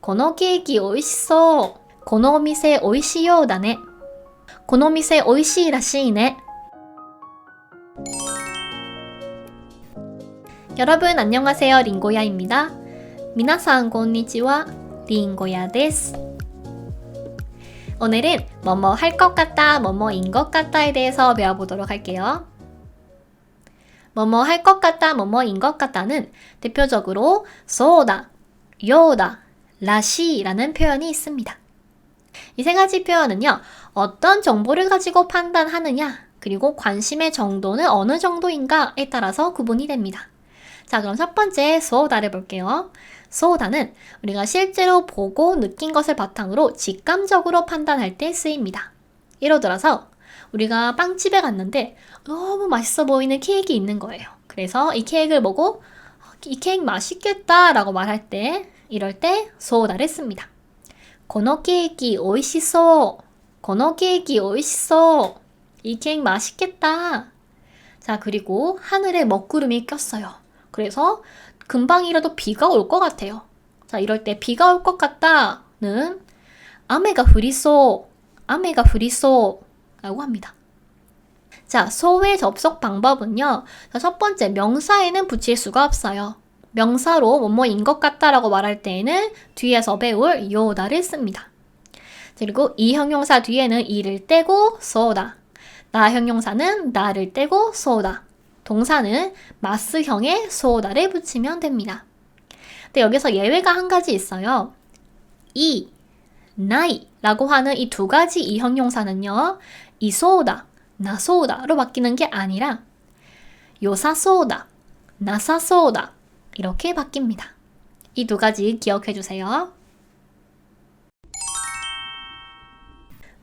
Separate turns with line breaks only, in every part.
このケーキ美味しそう。このお店美味しいようだね。この店美味しいらしいね。 여러분 안녕하세요. 링고야입니다. 미나상 곤니치와 링고야 데스. 오늘은 뭐뭐 할 것 같다, 뭐뭐인 것 같다에 대해서 배워보도록 할게요. 뭐뭐 할 것 같다, 뭐뭐인 것 같다는 대표적으로 소다, 요다, 라시라는 표현이 있습니다. 이 세 가지 표현은요, 어떤 정보를 가지고 판단하느냐, 그리고 관심의 정도는 어느 정도인가에 따라서 구분이 됩니다. 자, 그럼 첫 번째 소다를 볼게요. 소다는 우리가 실제로 보고 느낀 것을 바탕으로 직감적으로 판단할 때 쓰입니다. 예를 들어서 우리가 빵집에 갔는데 너무 맛있어 보이는 케이크 있는 거예요. 그래서 이 케이크를 보고 이 케이크 맛있겠다 라고 말할 때, 이럴 때 소다를 씁니다. このケーキ美味しそう。このケーキ美味しそう。이 케이크 맛있겠다. 자, 그리고 하늘에 먹구름이 꼈어요. 그래서 금방이라도 비가 올 것 같아요. 자, 이럴 때 비가 올 것 같다는 雨が降りそう。雨が降りそう라고 합니다. 자, 소의 접속 방법은요. 자, 첫 번째, 명사에는 붙일 수가 없어요. 명사로 뭐뭐인 것 같다라고 말할 때에는 뒤에서 배울 요다를 씁니다. 그리고 이 형용사 뒤에는 이를 떼고 쏘다. 나 형용사는 나를 떼고 쏘다. 동사는 마스형에 쏘다를 붙이면 됩니다. 근데 여기서 예외가 한 가지 있어요. 이, 나이 라고 하는 이 두 가지 이 형용사는요. 이 쏘다, 나 쏘다로 바뀌는 게 아니라 요사 쏘다, 나사 쏘다 이렇게 바뀝니다. 이 두 가지 기억해 주세요.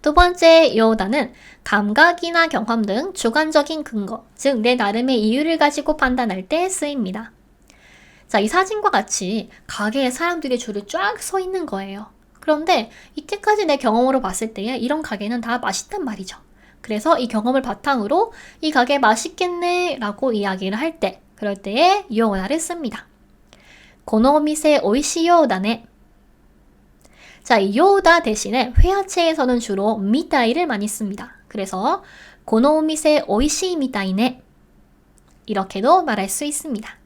두 번째 요다는 감각이나 경험 등 주관적인 근거, 즉 내 나름의 이유를 가지고 판단할 때 쓰입니다. 자, 이 사진과 같이 가게에 사람들이 줄을 쫙 서 있는 거예요. 그런데 이때까지 내 경험으로 봤을 때 이런 가게는 다 맛있단 말이죠. 그래서 이 경험을 바탕으로 이 가게 맛있겠네 라고 이야기를 할 때, 그럴 때에 요다를 씁니다. このお店美味しいようだね. 자, 이 요다 대신에 회화체에서는 주로 미타이를 많이 씁니다. 그래서 このお店美味しいみたいね. 이렇게도 말할 수 있습니다.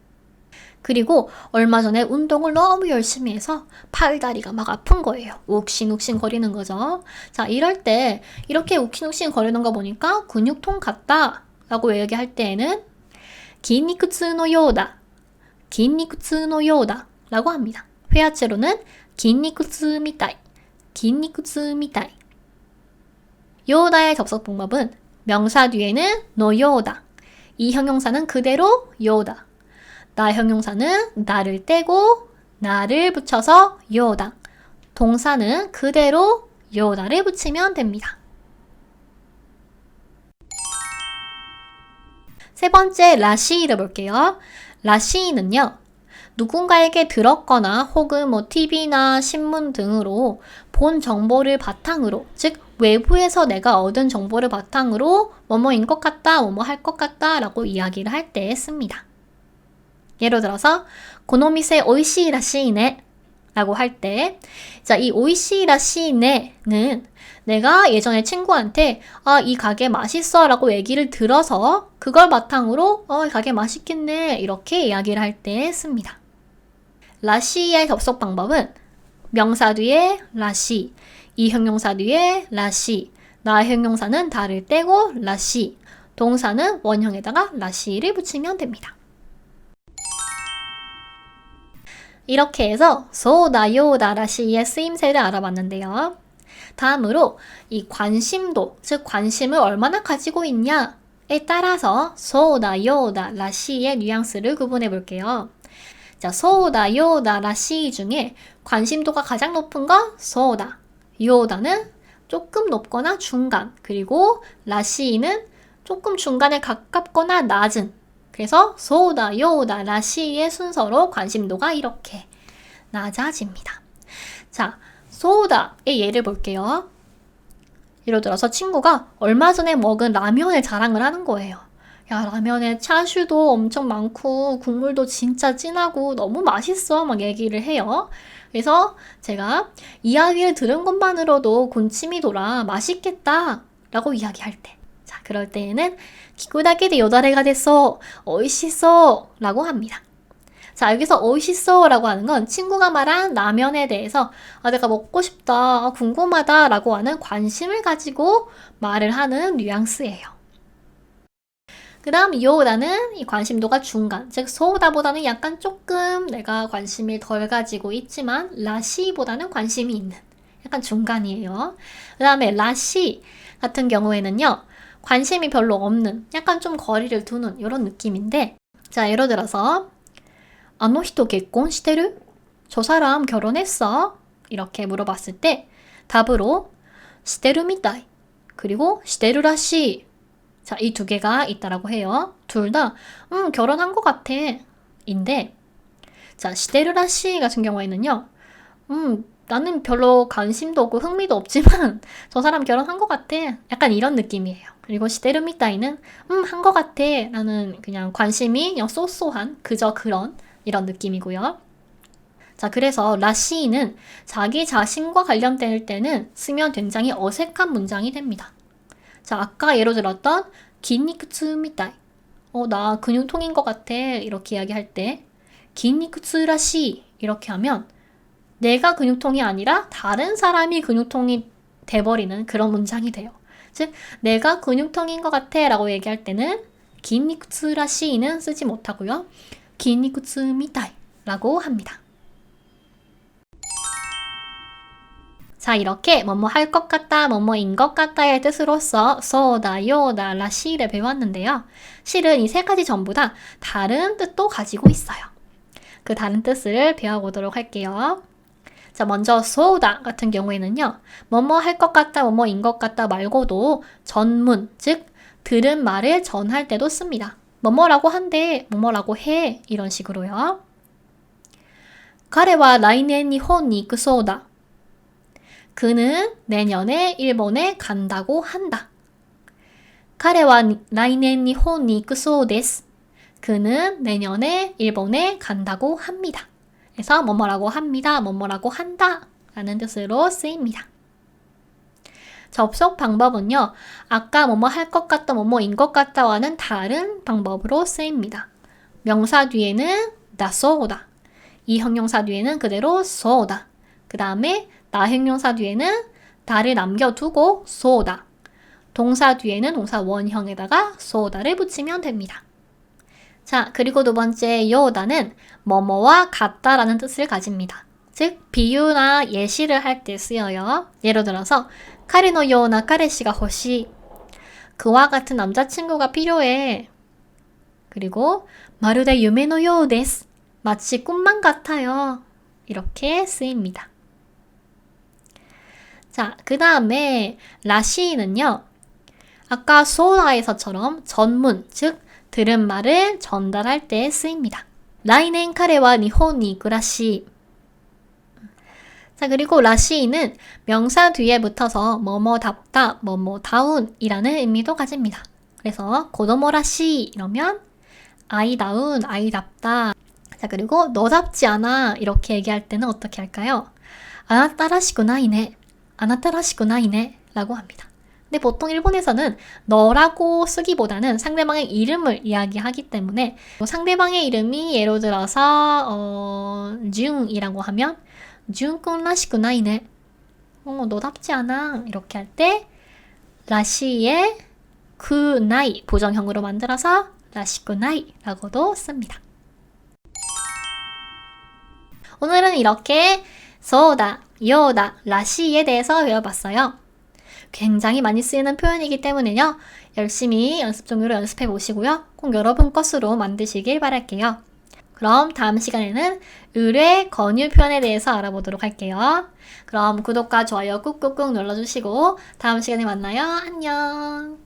그리고 얼마 전에 운동을 너무 열심히 해서 팔다리가 막 아픈 거예요. 욱신욱신 거리는 거죠. 자, 이럴 때 이렇게 욱신욱신 거리는 거 보니까 근육통 같다 라고 얘기할 때에는 筋肉痛のようだ. 筋肉痛のようだ라고 합니다. 회화체로는 筋肉痛みたい, 筋肉痛みたい. 요다의 접속 방법은 명사 뒤에는 노요다. 이 형용사는 그대로 요다. 나 형용사는 나를 떼고 나를 붙여서 요다. 동사는 그대로 요다를 붙이면 됩니다. 세 번째 라시를 볼게요. 라시는요. 누군가에게 들었거나 혹은 TV나 신문 등으로 본 정보를 바탕으로, 즉 외부에서 내가 얻은 정보를 바탕으로 뭐뭐인 것 같다, 뭐뭐 할 것 같다 라고 이야기를 할 때 씁니다. 예를 들어서 この店美味しいらしいね라고 할 때, 자, 이 美味しいらしい네는 내가 예전에 친구한테 이 가게 맛있어 라고 얘기를 들어서 그걸 바탕으로 이 가게 맛있겠네 이렇게 이야기를 할 때 씁니다. 라시의 접속 방법은 명사 뒤에 라시, 이 형용사 뒤에 라시, 나 형용사는 다를 떼고 라시, 동사는 원형에다가 라시를 붙이면 됩니다. 이렇게 해서 소다, 요다, 라시의 쓰임새를 알아봤는데요. 다음으로 이 관심도, 즉 관심을 얼마나 가지고 있냐에 따라서 소다, 요다, 라시의 뉘앙스를 구분해 볼게요. 자, 소다, 요다, 라시 중에 관심도가 가장 높은 건 소다, 요다는 조금 높거나 중간, 그리고 라시는 조금 중간에 가깝거나 낮은. 그래서 소다, 요다, 라시의 순서로 관심도가 이렇게 낮아집니다. 자, 소다의 예를 볼게요. 예를 들어서 친구가 얼마 전에 먹은 라면을 자랑을 하는 거예요. 야, 라면에 차슈도 엄청 많고 국물도 진짜 진하고 너무 맛있어 막 얘기를 해요. 그래서 제가 이야기를 들은 것만으로도 군침이 돌아 맛있겠다 라고 이야기할 때, 자, 그럴 때에는 기쿠다케데 요다레가 됐어, 오이시소 라고 합니다. 자, 여기서 오이시소 라고 하는 건 친구가 말한 라면에 대해서 내가 먹고 싶다, 궁금하다 라고 하는 관심을 가지고 말을 하는 뉘앙스예요. 그 다음 요다는 이 관심도가 중간, 즉 소다보다는 약간 조금 내가 관심을 덜 가지고 있지만 라시보다는 관심이 있는 약간 중간이에요. 그 다음에 라시 같은 경우에는요, 관심이 별로 없는 약간 좀 거리를 두는 이런 느낌인데, 자, 예를 들어서 아노히토 개콘 시테르? 저 사람 결혼했어? 이렇게 물어봤을 때 답으로 시테르 미타이, 그리고 시테르 라시, 자, 이 두 개가 있다라고 해요. 둘 다 결혼한 것 같아 인데, 자, 시테르라시 같은 경우에는요, 나는 별로 관심도 없고 흥미도 없지만 저 사람 결혼한 것 같아, 약간 이런 느낌이에요. 그리고 시테르 미타이는 한 것 같아, 나는 그냥 관심이 그냥 쏘쏘한 그저 그런 이런 느낌이고요. 자, 그래서 라시는 자기 자신과 관련될 때는 쓰면 굉장히 어색한 문장이 됩니다. 자, 아까 예로 들었던 긴니쿠츠 미타이, 나 근육통인 것 같아 이렇게 이야기할 때 긴니쿠츠라시 이렇게 하면 내가 근육통이 아니라 다른 사람이 근육통이 돼버리는 그런 문장이 돼요. 즉, 내가 근육통인 것 같아 라고 얘기할 때는 긴니쿠츠라시는 쓰지 못하고요, 긴니쿠츠 미타이 라고 합니다. 자, 이렇게 뭐뭐 할 것 같다, 뭐뭐인 것 같다의 뜻으로서 소다, 요다, 라시를 배웠는데요. 실은 이 세 가지 전부 다 다른 뜻도 가지고 있어요. 그 다른 뜻을 배워보도록 할게요. 자, 먼저 소다 같은 경우에는요, 뭐뭐 할 것 같다, 뭐뭐인 것 같다 말고도 전문, 즉 들은 말을 전할 때도 씁니다. 뭐뭐라고 한대, 뭐뭐라고 해, 이런 식으로요. 彼は来年日本に行くそうだ. 그는 내년에 일본에 간다고 한다. 彼は来年日本に行くそうです. 그는 내년에 일본에 간다고 합니다. 그래서 뭐뭐라고 합니다, 뭐뭐라고 한다 라는 뜻으로 쓰입니다. 접속 방법은요, 아까 뭐뭐 할 것 같다, 뭐뭐인 것 같다와는 다른 방법으로 쓰입니다. 명사 뒤에는 다 쏘다, 이 형용사 뒤에는 그대로 쏘다, 그 다음에 나 형용사 뒤에는 다를 남겨두고 쏘다, 동사 뒤에는 동사 원형에다가 쏘다를 붙이면 됩니다. 자, 그리고 두 번째 요다는 뭐뭐와 같다라는 뜻을 가집니다. 즉, 비유나 예시를 할 때 쓰여요. 예를 들어서 카레노 요나 카레시가 호시, 그와 같은 남자친구가 필요해. 그리고 마루데 유메노 요 데스, 마치 꿈만 같아요. 이렇게 쓰입니다. 자, 그 다음에 라시는요, 아까 소다에서처럼 전문, 즉 들은 말을 전달할 때 쓰입니다. 라이넨 카레와 니혼이 이쿠라시. 자, 그리고 라시는 명사 뒤에 붙어서 뭐뭐답다, 뭐뭐다운이라는 의미도 가집니다. 그래서 고도모라시 이러면 아이다운, 아이답다. 자, 그리고 너답지 않아 이렇게 얘기할 때는 어떻게 할까요? 아나타라시쿠나이네, 아나타라시쿠나이네 라고 합니다. 근데 보통 일본에서는 너라고 쓰기보다는 상대방의 이름을 이야기하기 때문에 상대방의 이름이 예를 들어서 준이라고 하면 준군 라시쿠나이네, 너답지 않아 이렇게 할 때 라시의 쿠나이 부정형으로 만들어서 라시쿠나이 라고도 씁니다. 오늘은 이렇게 소다, 요다, 라시에 대해서 배워봤어요. 굉장히 많이 쓰이는 표현이기 때문에요, 열심히 연습 종류로 연습해 보시고요, 꼭 여러분 것으로 만드시길 바랄게요. 그럼 다음 시간에는 의뢰, 권유 표현에 대해서 알아보도록 할게요. 그럼 구독과 좋아요 꾹꾹꾹 눌러주시고 다음 시간에 만나요. 안녕.